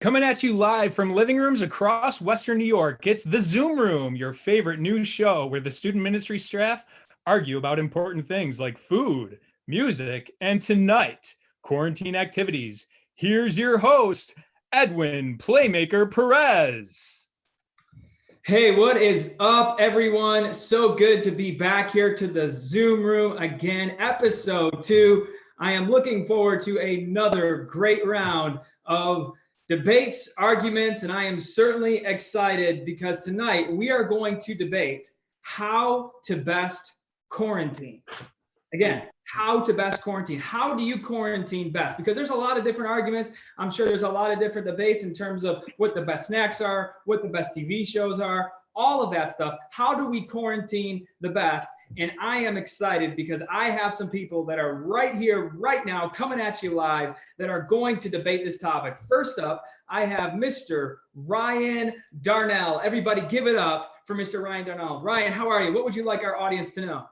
Coming at you live from living rooms across Western New York, it's the Zoom Room, your favorite news show where the student ministry staff argue about important things like food, music, and tonight, quarantine activities. Here's your host, Edwin Playmaker Perez. Hey, what is up, everyone? So good to be back here to the Zoom Room again, episode 2. I am looking forward to another great round of debates, arguments, and I am certainly excited because tonight we are going to debate how to best quarantine. Again, how to best quarantine. How do you quarantine best? Because there's a lot of different arguments. I'm sure there's a lot of different debates in terms of what the best snacks are, what the best TV shows are, all of that stuff. How do we quarantine the best? And I am excited because I have some people that are right here, right now, coming at you live that are going to debate this topic. First up, I have Mr. Ryan Darnell. Everybody give it up for Mr. Ryan Darnell. Ryan, how are you? What would you like our audience to know?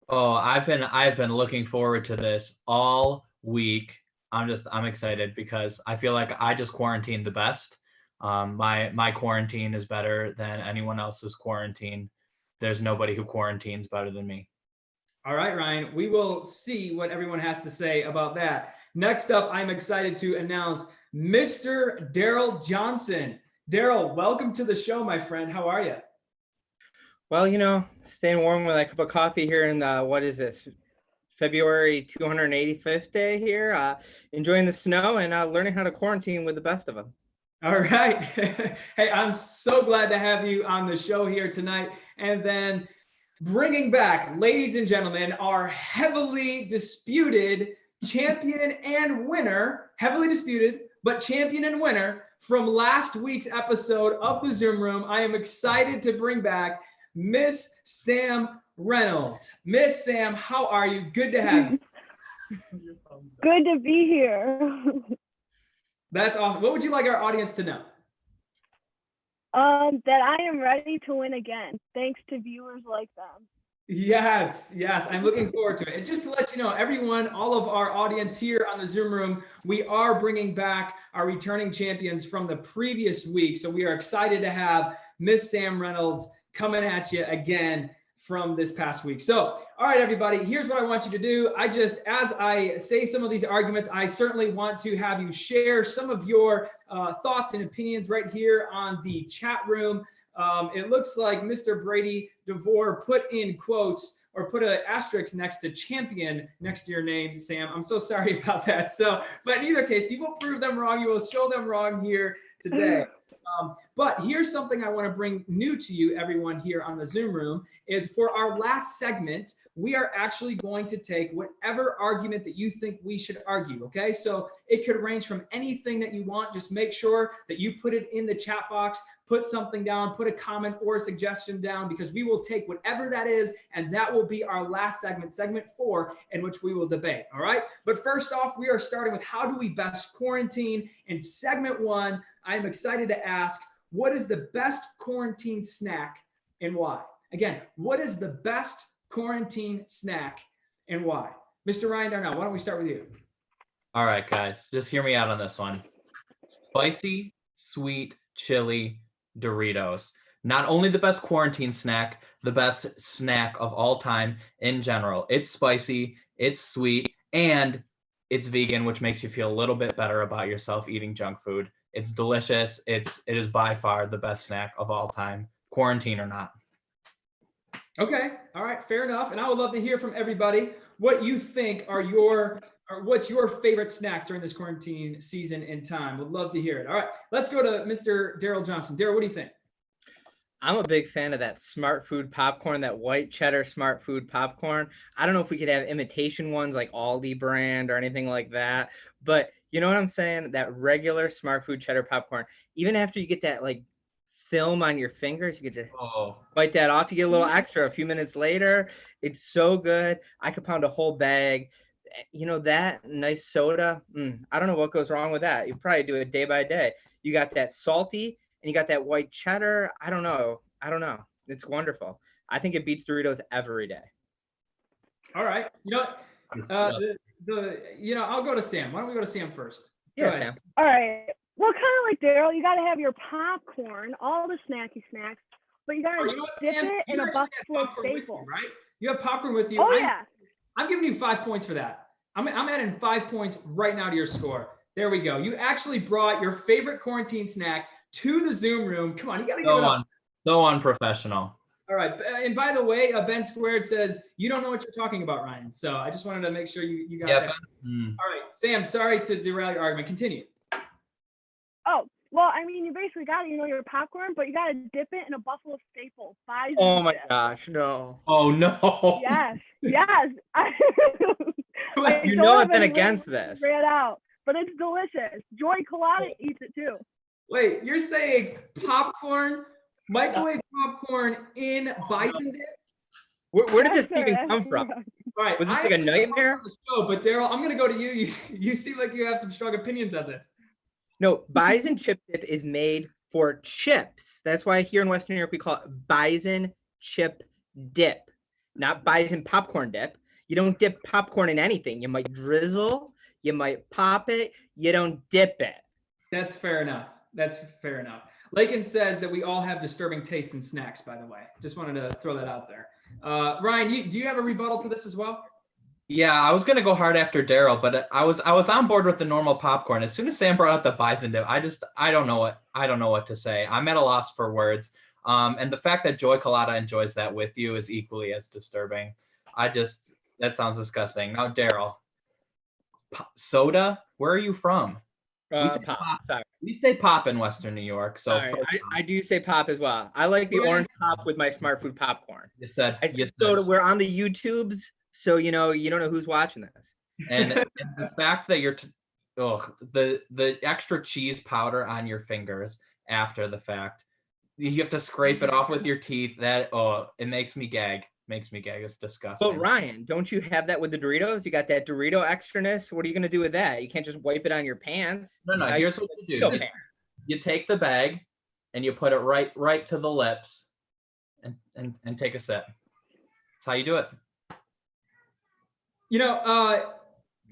Oh, I've been looking forward to this all week. I'm excited because I feel like I just quarantined the best. My quarantine is better than anyone else's quarantine. There's nobody who quarantines better than me. All right, Ryan, we will see what everyone has to say about that. Next up, I'm excited to announce Mr. Daryl Johnson. Daryl, welcome to the show, my friend. How are you? Well, staying warm with a cup of coffee here in what is this, February 285th day here, enjoying the snow and learning how to quarantine with the best of them. All right. Hey, I'm so glad to have you on the show here tonight. And then bringing back, ladies and gentlemen, our heavily disputed champion and winner, heavily disputed, but champion and winner from last week's episode of the Zoom Room. I am excited to bring back Miss Sam Reynolds. Miss Sam, how are you? Good to have you. Good to be here. That's awesome. What would you like our audience to know? That I am ready to win again, thanks to viewers like them. Yes, I'm looking forward to it. And just to let you know, everyone, all of our audience here on the Zoom Room, we are bringing back our returning champions from the previous week. So we are excited to have Miss Sam Reynolds coming at you again from this past week. So, all right, everybody, here's what I want you to do. As I say some of these arguments, I certainly want to have you share some of your thoughts and opinions right here on the chat room. It looks like Mr. Brady DeVore put in quotes or put an asterisk next to champion next to your name, Sam. I'm so sorry about that. So, but in either case, you will prove them wrong. You will show them wrong here today. But here's something I want to bring new to you, everyone here on the Zoom Room, is for our last segment, we are actually going to take whatever argument that you think we should argue, okay? So it could range from anything that you want. Just make sure that you put it in the chat box, put something down, put a comment or a suggestion down, because we will take whatever that is, and that will be our last segment, segment 4, in which we will debate, all right? But first off, we are starting with how do we best quarantine. In segment 1, I'm excited to ask, what is the best quarantine snack and why? Again, what is the best quarantine snack and why? Mr. Ryan Darnell, why don't we start with you? All right, guys, just hear me out on this one. Spicy, sweet, chili Doritos. Not only the best quarantine snack, the best snack of all time in general. It's spicy, it's sweet, and it's vegan, which makes you feel a little bit better about yourself eating junk food. It's delicious. It is by far the best snack of all time, quarantine or not. Okay. All right. Fair enough. And I would love to hear from everybody what you think are what's your favorite snacks during this quarantine season and time. Would love to hear it. All right. Let's go to Mr. Daryl Johnson. Daryl, what do you think? I'm a big fan of that Smart Food popcorn, that white cheddar Smart Food popcorn. I don't know if we could have imitation ones like Aldi brand or anything like that, but you know what I'm saying? That regular Smart Food cheddar popcorn, even after you get that like film on your fingers, you get to bite that off. You get a little extra a few minutes later. It's so good. I could pound a whole bag. That nice soda. I don't know what goes wrong with that. You probably do it day by day. You got that salty and you got that white cheddar. I don't know. It's wonderful. I think it beats Doritos every day. All right. I'll go to Sam. Why don't we go to Sam first? Yeah, Sam. All right. Well, kind of like Daryl, you got to have your popcorn, all the snacky snacks, but you got Oh, to you know what, dip Sam? it in You a actually Buffalo have popcorn with you, staple. right? You have popcorn with you. Oh, yeah. I'm giving you 5 points for that. I'm adding 5 points right now to your score. There we go. You actually brought your favorite quarantine snack to the Zoom room. Come on, you got to give it up. So unprofessional. All right. And by the way, Ben Squared says, you don't know what you're talking about, Ryan. So I just wanted to make sure you got that. All right. Sam, sorry to derail your argument. Continue. Oh, well, I mean, you basically got, your popcorn, but you got to dip it in a Buffalo staple. Bison Oh my dip. gosh, no. Oh no. Yes, yes. You know I've been against this. Ran out, but it's delicious. Joy Colada eats it too. Wait, you're saying popcorn, microwave popcorn in bison dip? Where did Yes, this even sir. come from? All right. Was this I like a have to stop nightmare? the show, but Daryl, I'm going to go to you. You seem like you have some strong opinions on this. No, bison chip dip is made for chips. That's why here in Western Europe we call it bison chip dip, not bison popcorn dip. You don't dip popcorn in anything. You might drizzle, you might pop it, you don't dip it. That's fair enough. That's fair enough. Lakin says that we all have disturbing tastes in snacks, by the way. Just wanted to throw that out there. Ryan, do you have a rebuttal to this as well? Yeah, I was gonna go hard after Daryl, but I was on board with the normal popcorn. As soon as Sam brought out the bison dip, I don't know what to say. I'm at a loss for words. And the fact that Joy Colada enjoys that with you is equally as disturbing. That sounds disgusting. Now, Daryl, soda, where are you from? Pop. Sorry. We say pop in Western New York, so Sorry. I do say pop as well. I like the orange pop with my smart food popcorn. you said Soda. We're on the YouTubes, so you don't know who's watching this. and the fact that you're the extra cheese powder on your fingers after the fact, you have to scrape it off with your teeth. It makes me gag. It's disgusting. But Ryan, don't you have that with the Doritos? You got that Dorito extraness. What are you gonna do with that? You can't just wipe it on your pants. No. Here's what you do. You take the bag and you put it right to the lips and take a sip. That's how you do it.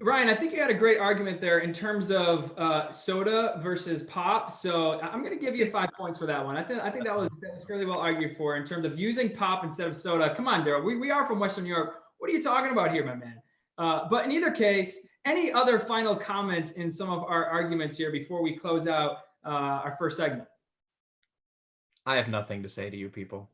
Ryan, I think you had a great argument there in terms of soda versus pop. So I'm going to give you 5 points for that one. I think that was fairly well argued for in terms of using pop instead of soda. Come on, Daryl. We are from Western New York. What are you talking about here, my man? But in either case, any other final comments in some of our arguments here before we close out our first segment? I have nothing to say to you people.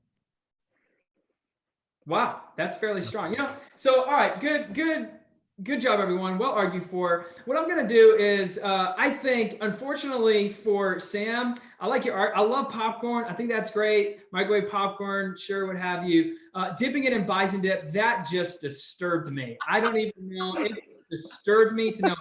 Wow, that's fairly strong. So all right, good job, everyone. Well argued for. What I'm gonna do is, I think, unfortunately for Sam, I like your art. I love popcorn. I think that's great. Microwave popcorn, sure, what have you. Dipping it in bison dip, that just disturbed me. I don't even know. It disturbed me to know.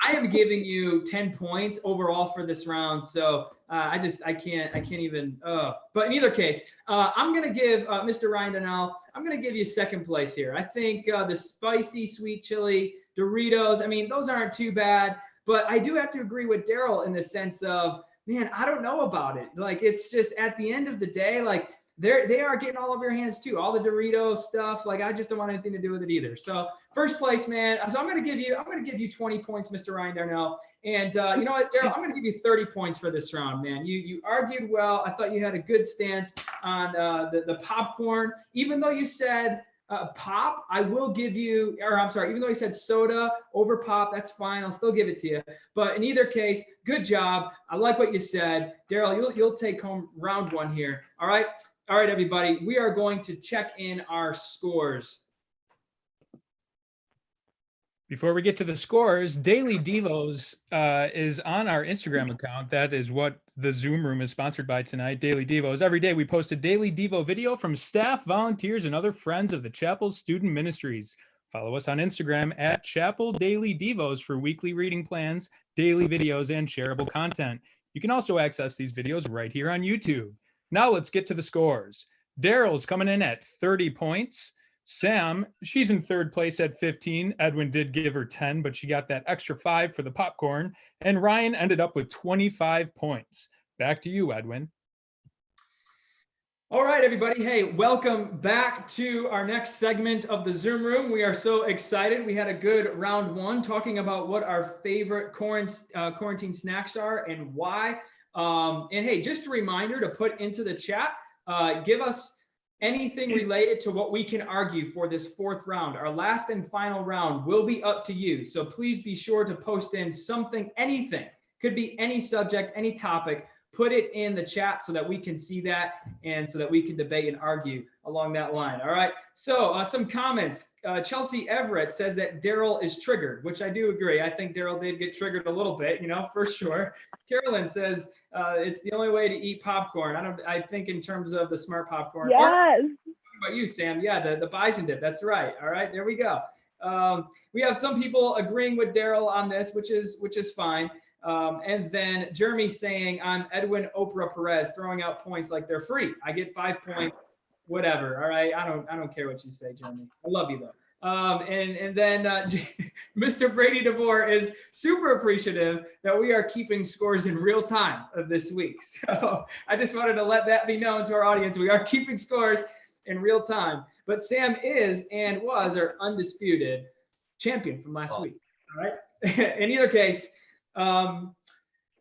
I am giving you 10 points overall for this round. So I can't even. But in either case, I'm going to give Mr. Ryan Donnell, I'm going to give you second place here. I think the spicy sweet chili Doritos, I mean, those aren't too bad. But I do have to agree with Daryl in the sense of, man, I don't know about it. Like, it's just at the end of the day, like, they are getting all over your hands too. All the Doritos stuff. Like, I just don't want anything to do with it either. So first place, man. So I'm going to give you 20 points, Mr. Ryan Darnell. And you know what, Daryl, I'm going to give you 30 points for this round, man. You argued well. I thought you had a good stance on the popcorn. Even though you said pop, I will give you, or I'm sorry, even though you said soda over pop, that's fine. I'll still give it to you. But in either case, good job. I like what you said. Daryl, you'll take home round one here. All right. All right, everybody, we are going to check in our scores. Before we get to the scores, Daily Devos is on our Instagram account. That is what the Zoom room is sponsored by tonight, Daily Devos. Every day we post a Daily Devo video from staff, volunteers, and other friends of the Chapel Student Ministries. Follow us on Instagram at Chapel Daily Devos for weekly reading plans, daily videos, and shareable content. You can also access these videos right here on YouTube. Now let's get to the scores. Daryl's coming in at 30 points. Sam, she's in third place at 15. Edwin did give her 10, but she got that extra 5 for the popcorn. And Ryan ended up with 25 points. Back to you, Edwin. All right, everybody. Hey, welcome back to our next segment of the Zoom Room. We are so excited. We had a good round one talking about what our favorite quarantine snacks are and why. And hey, just a reminder to put into the chat, give us anything related to what we can argue for this fourth round. Our last and final round will be up to you. So please be sure to post in something, anything. Could be any subject, any topic. Put it in the chat so that we can see that and so that we can debate and argue along that line. All right. So some comments. Chelsea Everett says that Daryl is triggered, which I do agree. I think Daryl did get triggered a little bit, for sure. Carolyn says it's the only way to eat popcorn. I think in terms of the smart popcorn. Yes. What about you, Sam? Yeah, the bison dip. That's right. All right, there we go. We have some people agreeing with Daryl on this, which is fine. And then Jeremy saying I'm Edwin Oprah Perez, throwing out points like they're free. I get 5 points, whatever. All right. I don't care what you say, Jeremy. I love you though. And then Mr. Brady DeVore is super appreciative that we are keeping scores in real time of this week. So I just wanted to let that be known to our audience. We are keeping scores in real time. But Sam is and was our undisputed champion from last week. All right. In either case. All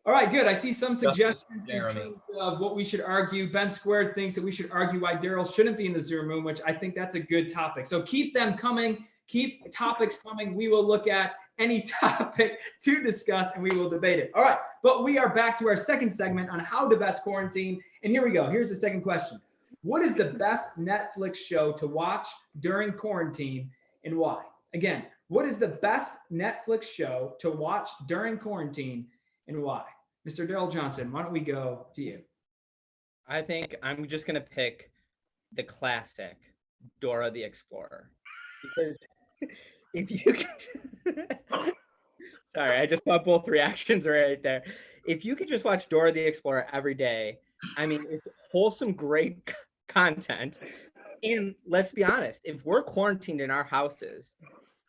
right, good. I see some suggestions in terms of what we should argue. Ben Squared thinks that we should argue why Daryl shouldn't be in the Zoom room, which I think that's a good topic. So keep them coming. Keep topics coming. We will look at any topic to discuss and we will debate it. All right, but we are back to our second segment on how to best quarantine. And here we go. Here's the second question. What is the best Netflix show to watch during quarantine and why? Again, what is the best Netflix show to watch during quarantine and why? Mr. Daryl Johnson, why don't we go to you? I think I'm just going to pick the classic Dora the Explorer. Because if you can... Sorry, I just saw both reactions right there. If you could just watch Dora the Explorer every day, I mean, it's wholesome, great content. And let's be honest, if we're quarantined in our houses,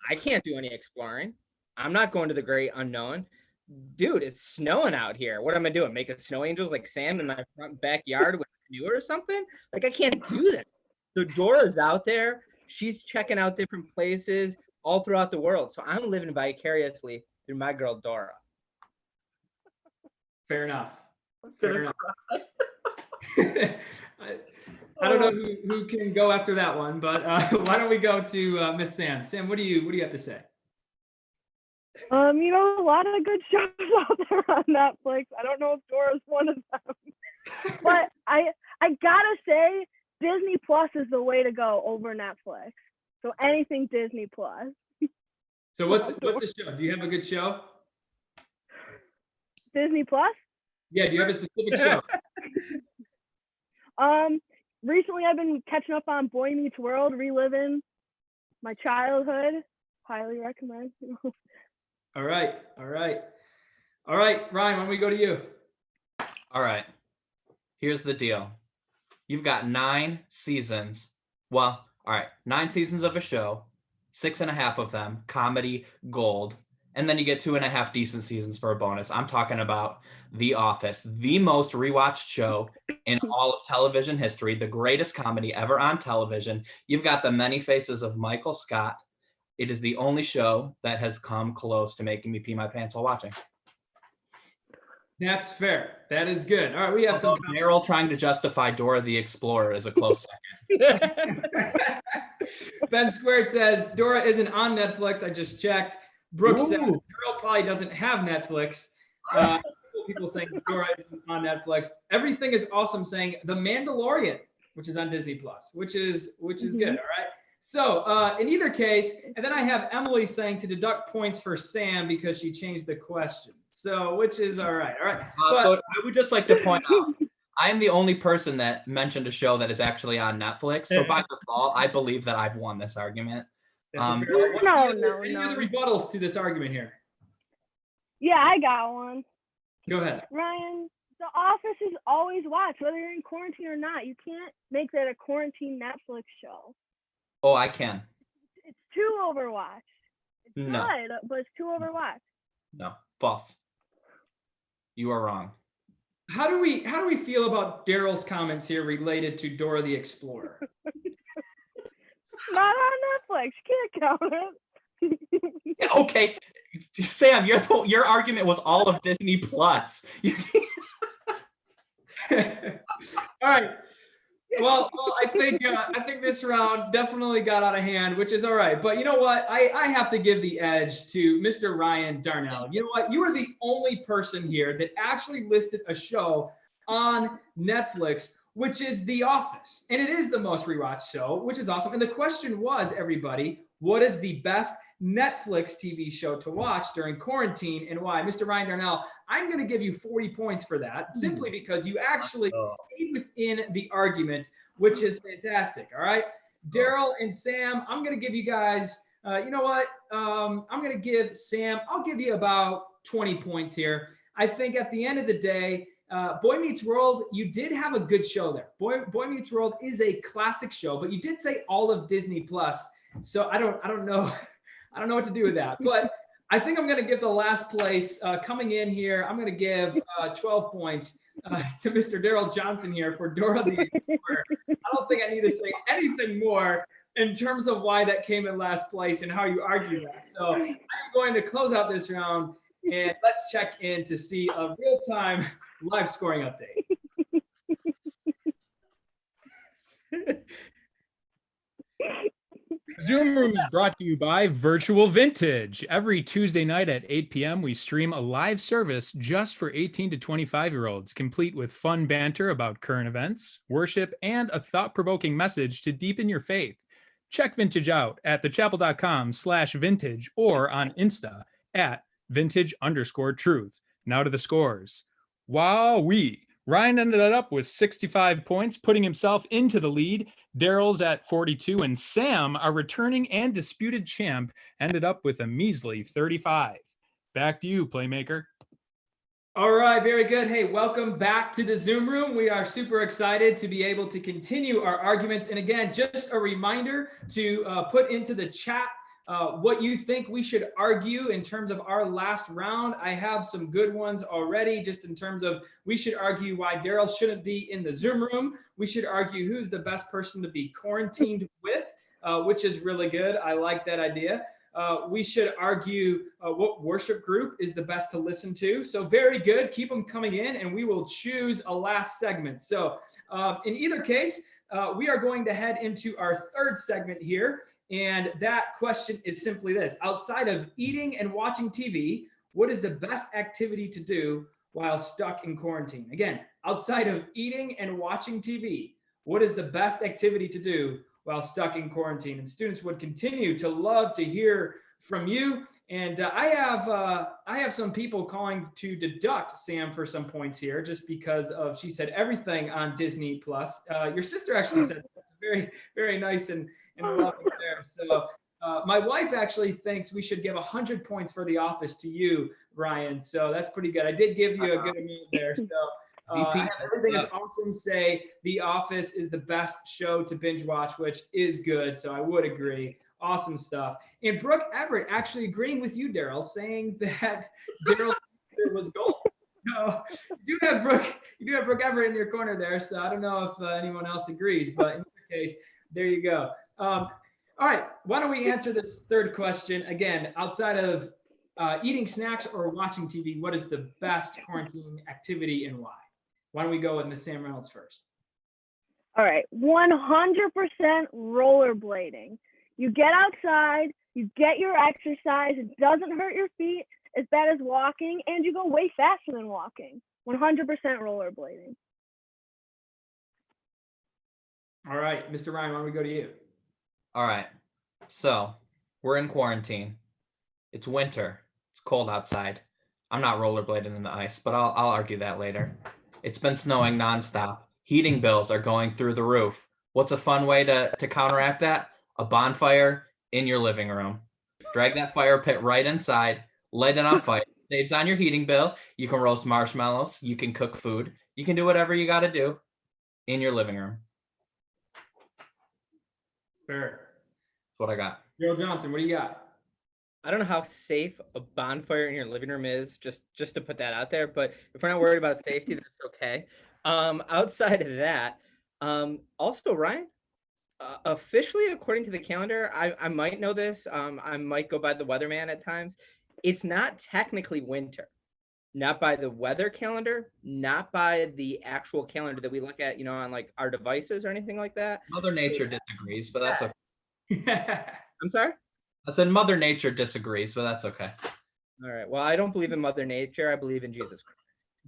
I can't do any exploring. I'm not going to the great unknown. Dude, it's snowing out here. What am I doing? Making snow angels like Sam in my front backyard with a canoe or something? Like, I can't do that. So Dora's out there. She's checking out different places all throughout the world. So I'm living vicariously through my girl, Dora. Fair enough. Fair enough. I don't know who can go after that one, but why don't we go to Miss Sam? Sam, what do you have to say? A lot of good shows out there on Netflix. I don't know if Dora's one of them, but I gotta say Disney Plus is the way to go over Netflix. So anything Disney Plus. So what's the show? Do you have a good show? Disney Plus? Yeah. Do you have a specific show? Recently I've been catching up on Boy Meets World, reliving my childhood. Highly recommend. All right. Ryan, why don't we go to you? All right. Here's the deal. You've got 9 seasons. Well, all right, 9 seasons of a show, 6.5 of them comedy gold, and then you get 2.5 decent seasons for a bonus. I'm talking about The Office, the most rewatched show in all of television history, the greatest comedy ever on television. You've got the many faces of Michael Scott. It is the only show that has come close to making me pee my pants while watching. That's fair. That is good. All right, we have some. Daryl trying to justify Dora the Explorer is a close second. Ben Squared says Dora isn't on Netflix. I just checked. Brooks says Daryl probably doesn't have Netflix. People saying Dora isn't on Netflix. Everything is awesome saying The Mandalorian, which is on Disney Plus, which is good. All right. So in either case, and then I have Emily saying to deduct points for Sam because she changed the question. So which is all right. All right. So I would just like to point out, I am the only person that mentioned a show that is actually on Netflix. So by default, I believe that I've won this argument. Any other rebuttals to this argument here? Yeah, I got one. Go ahead. Ryan, The Office is always watched, whether you're in quarantine or not. You can't make that a quarantine Netflix show. Oh, I can. It's too overwatched. It's No. good, but it's too overwatched. No, false. You are wrong. How do we feel about Daryl's comments here related to Dora the Explorer? Not on Netflix. Can't count it. Yeah, okay, Sam, your argument was all of Disney Plus. All right. Well, I think this round definitely got out of hand, which is all right. But you know what? I have to give the edge to Mr. Ryan Darnell. You know what? You are the only person here that actually listed a show on Netflix, which is The Office. And it is the most rewatched show, which is awesome. And the question was, everybody, what is the best Netflix TV show to watch during quarantine and why? Mr. Ryan Darnell, I'm going to give you 40 points for that simply because you actually stayed within the argument, which is fantastic. All right. Daryl and Sam, I'm going to give you guys, you know what? I'm going to give Sam, I'll give you about 20 points here. I think at the end of the day, Boy Meets World, you did have a good show there. Boy Meets World is a classic show, but you did say all of Disney Plus. So I don't know. I don't know what to do with that, but I think I'm going to give the last place coming in here. I'm going to give 12 points to Mr. Daryl Johnson here for Dora the Explorer. I don't think I need to say anything more in terms of why that came in last place and how you argue that. So I'm going to close out this round and let's check in to see a real-time live scoring update. Zoom Room is brought to you by Virtual Vintage. Every Tuesday night at 8 p.m., we stream a live service just for 18 to 25-year-olds, complete with fun banter about current events, worship, and a thought-provoking message to deepen your faith. Check Vintage out at thechapel.com/vintage or on Insta at vintage_truth. Now to the scores. Wowee! Ryan ended up with 65 points, putting himself into the lead. Daryl's at 42, and Sam, our returning and disputed champ, ended up with a measly 35. Back to you, Playmaker. All right, very good. Hey, welcome back to the Zoom Room. We are super excited to be able to continue our arguments. And again, just a reminder to put into the chat what you think we should argue in terms of our last round. I have some good ones already, just in terms of we should argue why Daryl shouldn't be in the Zoom room. We should argue who's the best person to be quarantined with, which is really good. I like that idea. We should argue what worship group is the best to listen to. So very good. Keep them coming in and we will choose a last segment. So in either case, we are going to head into our third segment here. And that question is simply this: outside of eating and watching TV, what is the best activity to do while stuck in quarantine? Again, outside of eating and watching TV, what is the best activity to do while stuck in quarantine? And students would continue to love to hear from you. And I have some people calling to deduct Sam for some points here, just because of, she said everything on Disney Plus. Your sister actually said that's very, very nice and lovely there. So my wife actually thinks we should give 100 points for The Office to you, Ryan. So that's pretty good. I did give you a good amount there. So everything is awesome. Say The Office is the best show to binge watch, which is good. So I would agree. Awesome stuff. And Brooke Everett actually agreeing with you, Daryl, saying that Daryl was gold. So you do have Brooke Everett in your corner there. So I don't know if anyone else agrees, but in your case, there you go. All right. Why don't we answer this third question again? Outside of eating snacks or watching TV, what is the best quarantine activity and why? Why don't we go with Miss Sam Reynolds first? All right, 100% rollerblading. You get outside, you get your exercise, it doesn't hurt your feet as bad as walking, and you go way faster than walking. 100% rollerblading. All right, Mr. Ryan, why don't we go to you? All right. So we're in quarantine. It's winter. It's cold outside. I'm not rollerblading in the ice, but I'll argue that later. It's been snowing nonstop. Heating bills are going through the roof. What's a fun way to counteract that? A bonfire in your living room. Drag that fire pit right inside, light it on fire. Saves on your heating bill. You can roast marshmallows. You can cook food. You can do whatever you got to do in your living room. Fair. That's what I got. Daryl Johnson, what do you got? I don't know how safe a bonfire in your living room is, just to put that out there. But if we're not worried about safety, that's okay. Outside of that, also Ryan, officially according to the calendar, I might know this. I might go by the weatherman at times. It's not technically winter, not by the weather calendar, not by the actual calendar that we look at, on like our devices or anything like that. Mother Nature disagrees, but that's okay. I'm sorry. I said Mother Nature disagrees, but that's okay. All right. Well, I don't believe in Mother Nature. I believe in Jesus Christ.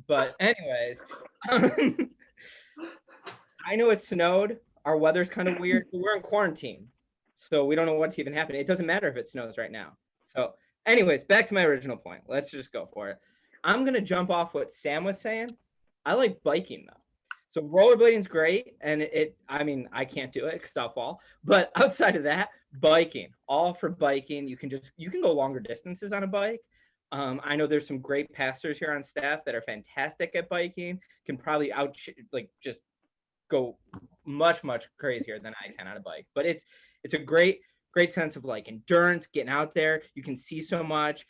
But anyways, I know it snowed. Our weather's kind of weird. But we're in quarantine, so we don't know what's even happening. It doesn't matter if it snows right now. So anyways, back to my original point. Let's just go for it. I'm going to jump off what Sam was saying. I like biking, though. So rollerblading's great. And I can't do it because I'll fall. But outside of that, biking, all for biking. You can go longer distances on a bike. I know there's some great pastors here on staff that are fantastic at biking, can probably just go much crazier than I can on a bike. But it's a great sense of like endurance, getting out there. You can see so much.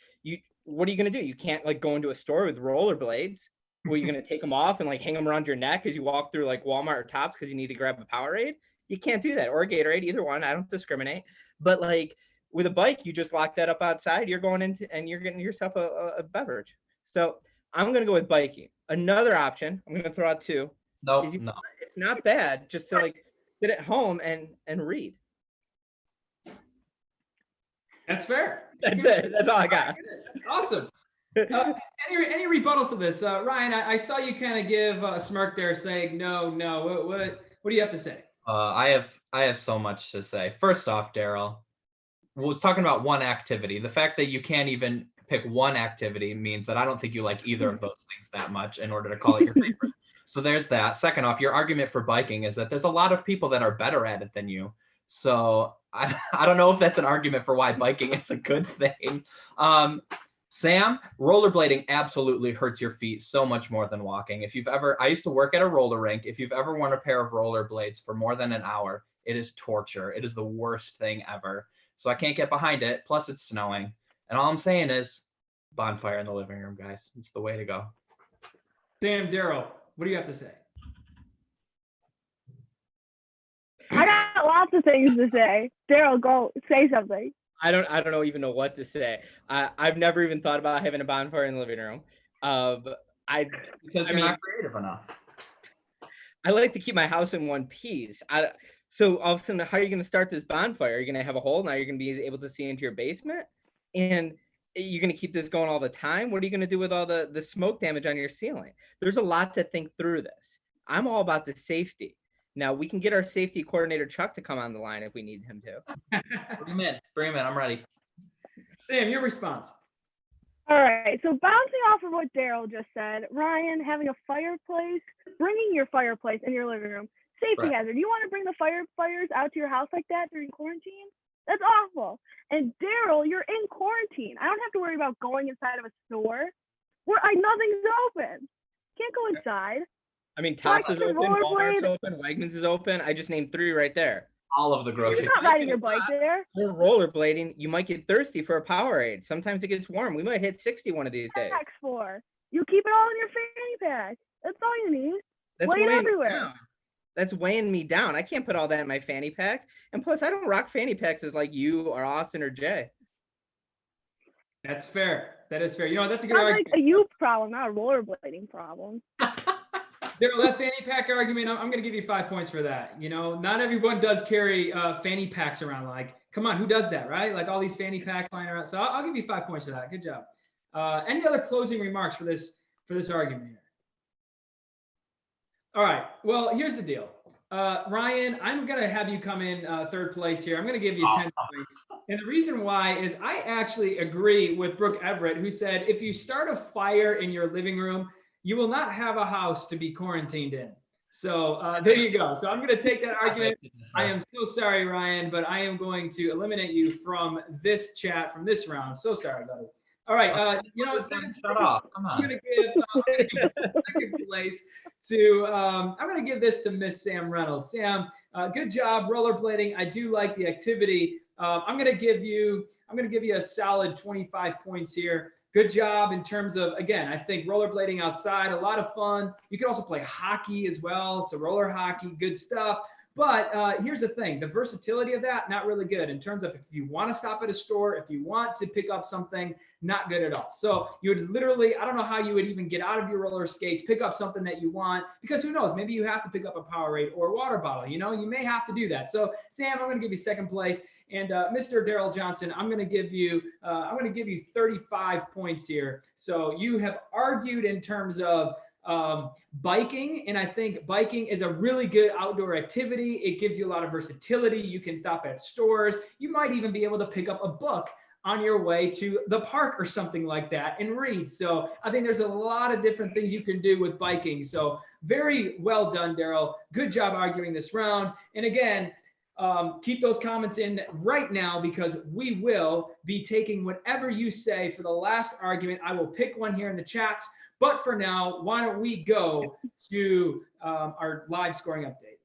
What are you going to do? You can't like go into a store with rollerblades. Were you going to take them off and like hang them around your neck as you walk through like Walmart or Tops because you need to grab a Powerade? You can't do that, or a Gatorade, either one. I don't discriminate. But like with a bike, you just lock that up outside. You're going into and you're getting yourself a beverage. So I'm going to go with biking. Another option, I'm going to throw out two. No. It's not bad just to like sit at home and read. That's fair. That's it. That's all I got. Awesome. Any rebuttals to this? Ryan, I saw you kind of give a smirk there saying, no. What do you have to say? I have so much to say. First off, Daryl, we're talking about one activity. The fact that you can't even pick one activity means that I don't think you like either of those things that much in order to call it your favorite. So there's that. Second off, your argument for biking is that there's a lot of people that are better at it than you. So I don't know if that's an argument for why biking is a good thing. Sam, rollerblading absolutely hurts your feet so much more than walking. I used to work at a roller rink. If you've ever worn a pair of rollerblades for more than an hour, it is torture. It is the worst thing ever. So I can't get behind it. Plus it's snowing. And all I'm saying is bonfire in the living room, guys. It's the way to go. Sam, Daryl, what do you have to say? I got lots of things to say. Daryl, go say something. I don't even know what to say. I've never even thought about having a bonfire in the living room. Because you're not creative enough. I like to keep my house in one piece. So all of a sudden, how are you going to start this bonfire? You're going to have a hole. Now you're going to be able to see into your basement. And you're going to keep this going all the time. What are you going to do with all the smoke damage on your ceiling? There's a lot to think through this. I'm all about the safety. Now we can get our safety coordinator, Chuck, to come on the line if we need him to. Bring him in. I'm ready. Sam, your response. All right. So bouncing off of what Daryl just said, Ryan, having a fireplace, bringing your fireplace in your living room, safety hazard. You want to bring the firefighters out to your house like that during quarantine? That's awful. And Daryl, you're in quarantine. I don't have to worry about going inside of a store where nothing's open. Can't go inside. I mean, Tops is open, Walmart's open, Wegmans is open. I just named 3 right there. All of the grocery. You're not riding your bike there. Or rollerblading, you might get thirsty for a Powerade. Sometimes it gets warm. We might hit 60 one of these days. For you keep it all in your fanny pack. That's all you need. That's Lay it everywhere. That's weighing me down. I can't put all that in my fanny pack. And plus, I don't rock fanny packs as like you or Austin or Jay. That's fair. That is fair. You know, that's a good Sounds argument. like a you problem, not a rollerblading problem. Daryl, that fanny pack argument, I'm going to give you 5 points for that. You know, not everyone does carry fanny packs around. Like, come on, who does that, right? Like all these fanny packs lying around. So I'll give you 5 points for that. Good job. Any other closing remarks for this argument here? All right. Well, here's the deal. Ryan, I'm going to have you come in third place here. I'm going to give you 10 points. And the reason why is I actually agree with Brooke Everett, who said, if you start a fire in your living room, you will not have a house to be quarantined in. So there you go. So I'm going to take that argument. I am so sorry, Ryan, but I am going to eliminate you from this chat, from this round. So sorry, buddy. All right. You know, Shut off. Come I'm on. going to give second place to, I'm going to give this to Miss Sam Reynolds. Sam, good job rollerblading. I do like the activity, I'm gonna give you a solid 25 points here. Good job in terms of, again, I think rollerblading outside, a lot of fun. You can also play hockey as well. So roller hockey, good stuff. But here's the thing, the versatility of that, not really good in terms of if you want to stop at a store, if you want to pick up something, not good at all. So you would literally, I don't know how you would even get out of your roller skates, pick up something that you want, because who knows, maybe you have to pick up a Powerade or a water bottle, you may have to do that. So Sam, I'm going to give you second place. And Mr. Daryl Johnson, I'm going to give you 35 points here. So you have argued in terms of biking, and I think biking is a really good outdoor activity. It gives you a lot of versatility. You can stop at stores. You might even be able to pick up a book on your way to the park or something like that and read. So I think there's a lot of different things you can do with biking. So very well done, Daryl. Good job arguing this round. And again, keep those comments in right now, because we will be taking whatever you say for the last argument. I will pick one here in the chats. But for now, why don't we go to our live scoring update?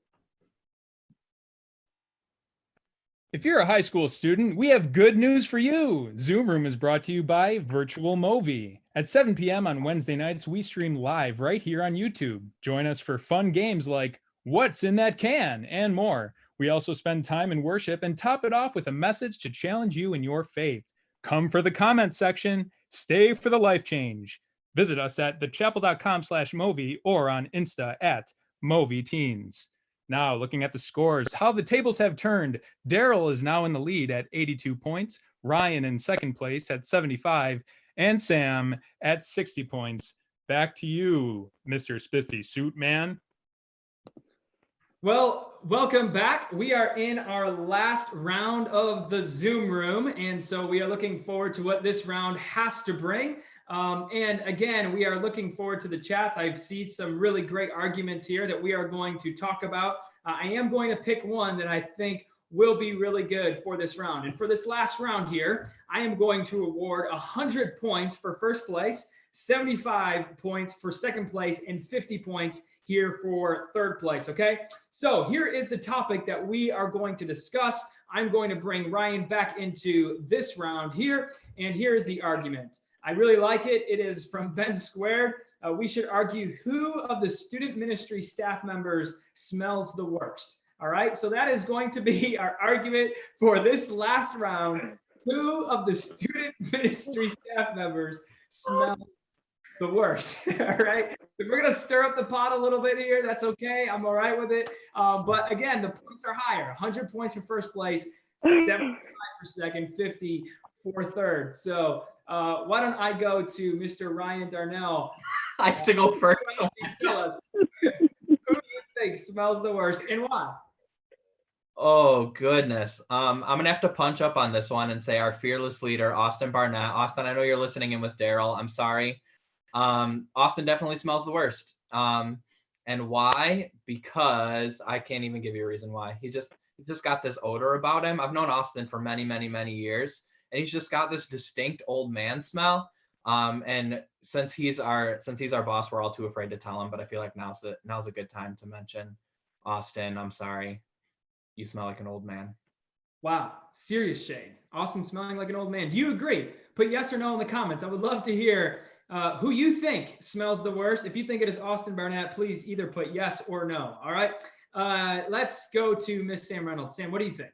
If you're a high school student, we have good news for you. Zoom Room is brought to you by Virtual Movie. At 7 p.m. on Wednesday nights, we stream live right here on YouTube. Join us for fun games like What's in That Can and more. We also spend time in worship and top it off with a message to challenge you in your faith. Come for the comment section. Stay for the life change. Visit us at thechapel.com/Movi or on Insta at MoviTeens. Now, looking at the scores, how the tables have turned. Daryl is now in the lead at 82 points, Ryan in second place at 75, and Sam at 60 points. Back to you, Mr. Spiffy Suit Man. Well, welcome back. We are in our last round of the Zoom Room, and so we are looking forward to what this round has to bring. And again, we are looking forward to the chats. I've seen some really great arguments here that we are going to talk about. I am going to pick one that I think will be really good for this round. And for this last round here, I am going to award 100 points for first place, 75 points for second place, and 50 points here for third place. Okay, so here is the topic that we are going to discuss. I'm going to bring Ryan back into this round here, and here is the argument. I really like it. It is from Ben Squared. We should argue who of the student ministry staff members smells the worst. All right, so that is going to be our argument for this last round. Who of the student ministry staff members smells the worst? All right, if we're gonna stir up the pot a little bit here, that's okay. I'm all right with it. But again, the points are higher. 100 points for first place, 75 for second, 50 for third. So why don't I go to Mr. Ryan Darnell? I have to go first. Tell us, who do you think smells the worst and why? Oh, goodness. I'm going to have to punch up on this one and say our fearless leader, Austin Barnett. Austin, I know you're listening in with Daryl. I'm sorry. Austin definitely smells the worst. And why? Because I can't even give you a reason why. He just got this odor about him. I've known Austin for many, many, many years, and he's just got this distinct old man smell. And since he's our boss, we're all too afraid to tell him, but I feel like now's a good time to mention Austin. I'm sorry. You smell like an old man. Wow, serious shade. Austin smelling like an old man. Do you agree? Put yes or no in the comments. I would love to hear who you think smells the worst. If you think it is Austin Barnett, please either put yes or no. All right. Let's go to Miss Sam Reynolds. Sam, what do you think?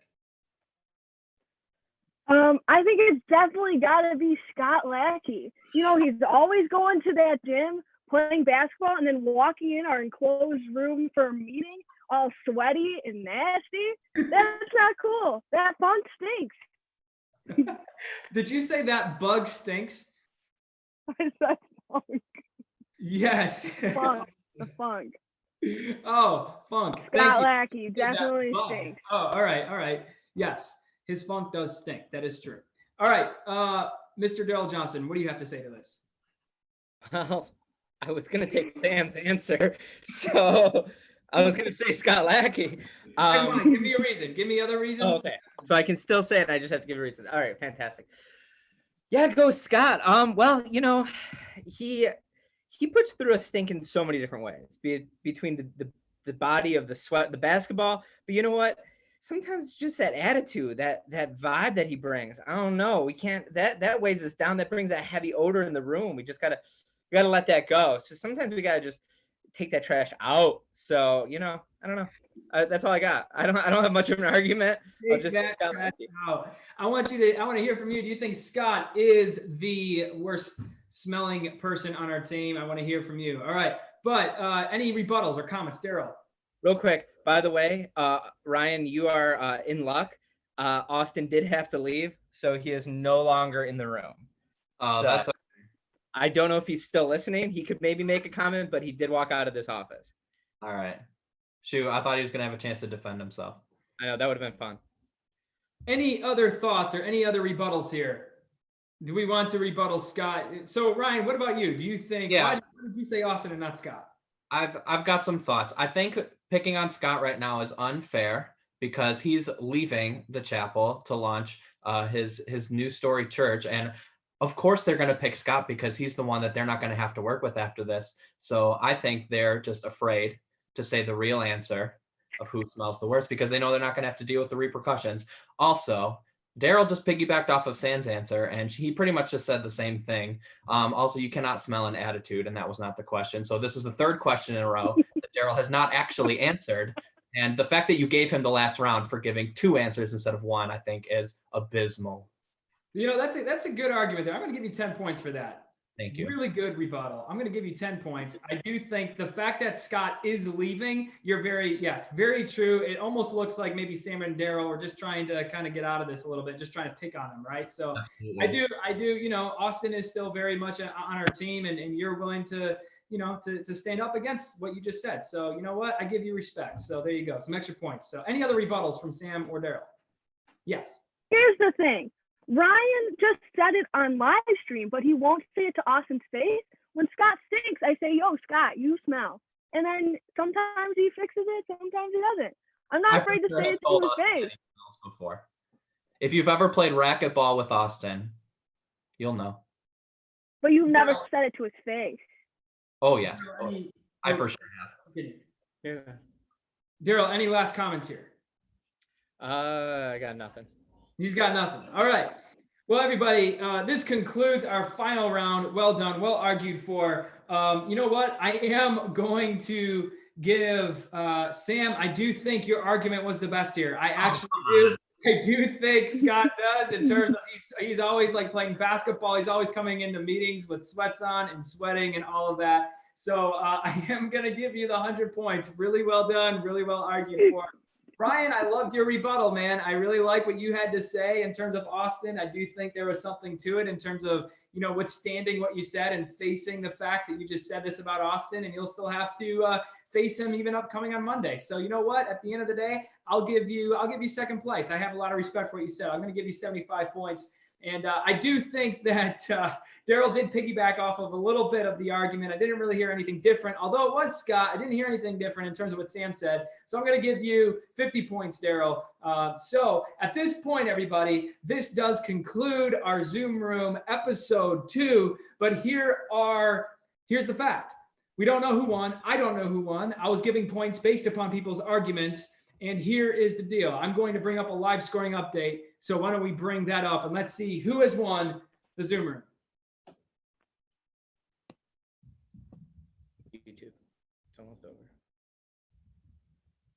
I think it's definitely got to be Scott Lackey. You know, he's always going to that gym, playing basketball, and then walking in our enclosed room for a meeting, all sweaty and nasty. That's not cool. That funk stinks. Did you say that bug stinks? I said funk. Yes. Funk. The funk. Oh, funk. Thank Scott you. Lackey definitely Oh, stinks. Oh, all right. Yes, his funk does stink. That is true. All right, Mr. Daryl Johnson, what do you have to say to this? Well, I was going to take Sam's answer, so I was going to say Scott Lackey. Come on, give me a reason. Give me other reasons. Okay, so I can still say it. I just have to give a reason. All right, fantastic. Yeah, go Scott. Well, you know, he puts through a stink in so many different ways, be it between the body of the sweat, the basketball. But you know what? sometimes just that attitude, that vibe that he brings. I don't know. We can't that weighs us down. That brings that heavy odor in the room. We gotta let that go. So sometimes we gotta just take that trash out. So I don't know. That's all I got. I don't have much of an argument. I'll just say Scott Leckie. I want to hear from you. Do you think Scott is the worst smelling person on our team? I want to hear from you. All right. But any rebuttals or comments, Daryl? Real quick, by the way, Ryan, you are in luck. Austin did have to leave, so he is no longer in the room. Oh, So, that's I don't know if he's still listening. He could maybe make a comment, but he did walk out of this office. all right. Shoot, I thought he was gonna have a chance to defend himself. I know that would have been fun. Any other thoughts or any other rebuttals here? Do we want to rebuttal Scott? So Ryan, what about you? Do you think? Yeah. Why did you say Austin and not Scott? I've got some thoughts. I think picking on Scott right now is unfair because he's leaving the chapel to launch his new story church, and of course they're going to pick Scott because he's the one that they're not going to have to work with after this. So I think they're just afraid to say the real answer of who smells the worst because they know they're not going to have to deal with the repercussions. Also, Daryl just piggybacked off of Sam's answer, and he pretty much just said the same thing. Also, you cannot smell an attitude, and that was not the question. So this is the third question in a row that Daryl has not actually answered. And the fact that you gave him the last round for giving 2 answers instead of 1, I think, is abysmal. That's a good argument there. I'm going to give you 10 points for that. Thank you. Really good rebuttal. I'm going to give you 10 points. I do think the fact that Scott is leaving, you're very true. It almost looks like maybe Sam and Daryl are just trying to kind of get out of this a little bit, just trying to pick on him, right? So Absolutely. I do, Austin is still very much on our team and you're willing to, to stand up against what you just said. So you know what? I give you respect. So there you go. Some extra points. So any other rebuttals from Sam or Daryl? Yes. Here's the thing. Ryan just said it on live stream, but he won't say it to Austin's face. When Scott stinks, I say, yo, Scott, you smell. And then sometimes he fixes it, sometimes he doesn't. I'm not afraid to say it to his face. Before. If you've ever played racquetball with Austin, you'll know. But you've never said it to his face. Oh, yes. Oh, I for sure have. Yeah. Daryl, any last comments here? I got nothing. He's got nothing. All right. Well, everybody, this concludes our final round. Well done. Well argued for. You know what? I am going to give Sam, I do think your argument was the best here. I actually do. I do think Scott does in terms of he's always like playing basketball. He's always coming into meetings with sweats on and sweating and all of that. So I am going to give you the 100 points. Really well done. Really well argued for. Ryan, I loved your rebuttal, man. I really like what you had to say in terms of Austin. I do think there was something to it in terms of, withstanding what you said and facing the facts that you just said this about Austin, and you'll still have to face him even upcoming on Monday. So you know what? At the end of the day, I'll give you second place. I have a lot of respect for what you said. I'm going to give you 75 points. And I do think that Daryl did piggyback off of a little bit of the argument. I didn't really hear anything different. Although it was Scott, I didn't hear anything different in terms of what Sam said. So I'm going to give you 50 points, Daryl. So at this point, everybody, this does conclude our Zoom Room episode 2. But here's the fact. We don't know who won. I don't know who won. I was giving points based upon people's arguments. And here is the deal. I'm going to bring up a live scoring update. So why don't we bring that up and let's see who has won the Zoom Room. YouTube. It's almost over.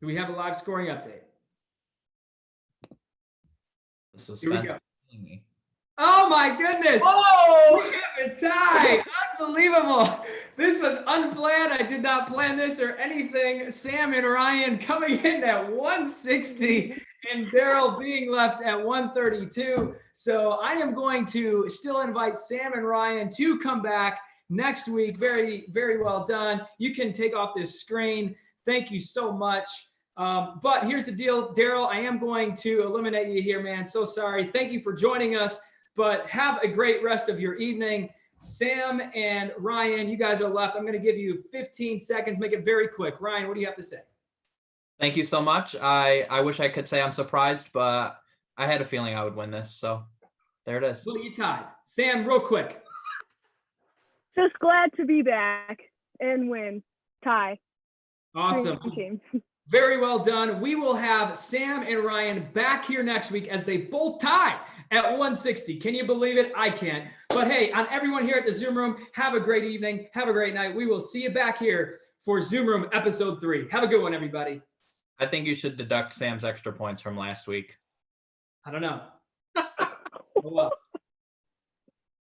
Do we have a live scoring update? The suspense Here we is go. killing me. Oh my goodness. Oh! We have a tie. Unbelievable. This was unplanned. I did not plan this or anything. Sam and Ryan coming in at 160 and Daryl being left at 132. So I am going to still invite Sam and Ryan to come back next week. Very, very well done. You can take off this screen. Thank you so much. But here's the deal, Daryl, I am going to eliminate you here, man. So sorry. Thank you for joining us, but have a great rest of your evening. Sam and Ryan, you guys are left. I'm going to give you 15 seconds. Make it very quick. Ryan, what do you have to say? Thank you so much. I wish I could say I'm surprised, but I had a feeling I would win this. So there it is. Well, you tied. Sam, real quick. Just glad to be back and win. Tie. Awesome. Team. Very well done. We will have Sam and Ryan back here next week as they both tie at 160. Can you believe it? I can't. But hey, on everyone here at the Zoom Room, have a great evening. Have a great night. We will see you back here for Zoom Room episode 3. Have a good one, everybody. I think you should deduct Sam's extra points from last week. I don't know. Well.